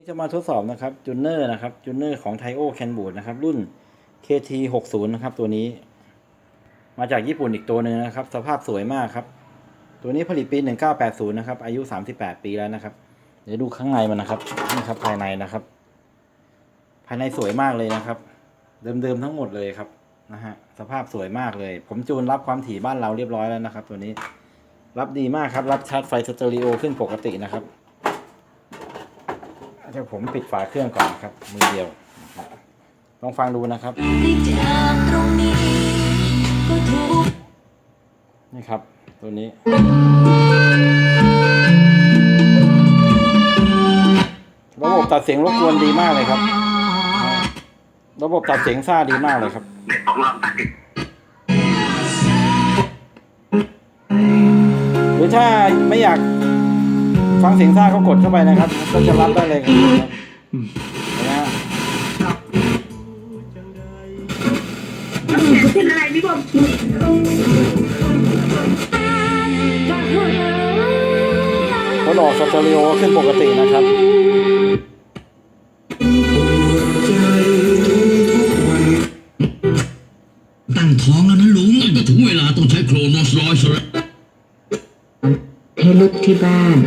จะมาทดสอบนะครับจูเนอร์นะครับจูเนอร์ของไทโอแคนบูดนะครับรุ่น KT60 นะครับตัวนี้มาจากญี่ปุ่นอีกตัวหนึ่งนะครับสภาพสวยมากครับตัวนี้ผลิตปี1980นะครับอายุ38ปีแล้วนะครับเดี๋ยวดูข้างในมันนะครับนี่ครับภายในนะครับภายในสวยมากเลยนะครับเดิมๆทั้งหมดเลยครับนะฮะสภาพสวยมากเลยผมจูนรับความถี่บ้านเราเรียบร้อยแล้วนะครับตัวนี้รับดีมากครับรับชาร์จไฟสเตอริโอขึ้นปกตินะครับเดี๋ยวผมปิดฝาเครื่องก่อนครับมือเดียวลองฟังดูนะครับนี่ครับตัวนี้ระบบตัดเสียงรบกวนดีมากเลยครับระบบตัดเสียงซ่าดีมากเลยครับหรือถ้าไม่อยากฟังเสียงซ่าก็กดเข้าไปนะครับก็จะรับได้เลยครับนะฮะเป็นอะไรพี่บอมพอดอกสเตอริโอขึ้นปกตินะครับตั้งท้องแล้วนะลุงก็ถึงเวลาต้องใช้โครโนสร้อยส์แล้วให้ลุกที่บ้าน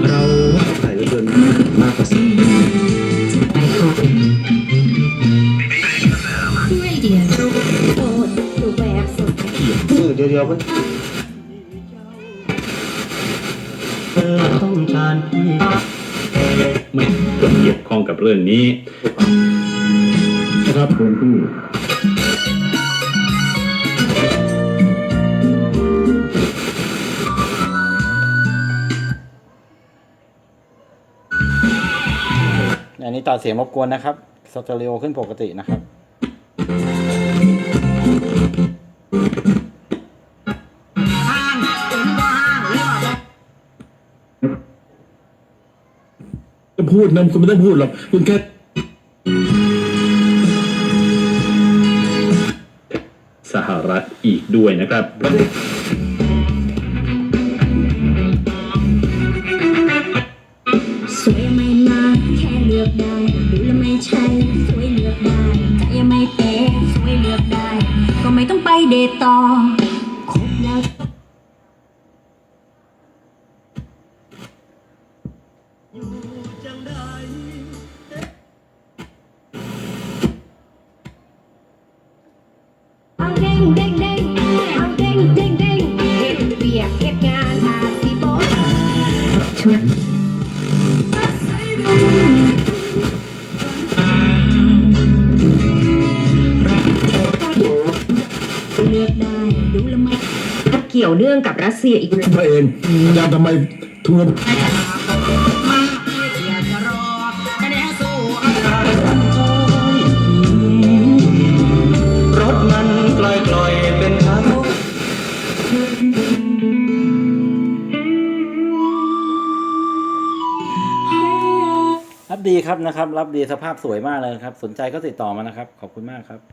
เราใส่เกินมากกว่าสิไปก่อนเดียวมันต้องการพี่ไม่เกี่ยวข้องกับเรื่องนี้ครับคุณพี่อันนี้ตัดเสียงรบกวนนะครับสเตอริโอขึ้นปกตินะครับจะพูดนะคุณไม่ต้องพูดหรอกคุณแค่สหรัฐอีกด้วยนะครับสวยไม่มาแค่เลือกได้ดูแล้วไม่ใช่สวยเลือกได้ใจยังไม่เป๊ะสวยเลือกได้ก็ไม่ต้องไปเดทต่อคบแล้วเอาเด้งเด้งเด้งเอาเด้งเด้งเด้งเฮ็ดเวียกเฮ็ดงานหาสิบ่ชวนเลือกได้ดูแลไม่เกี่ยวเนื่องกับรัสเซียอีกพระเองอาจารย์ทำไมทัวร์รถมันกลอยๆเป็นทางรับดีครับนะครับรับดีสภาพสวยมากเลยครับสนใจก็ติดต่อมานะครับขอบคุณมากครับ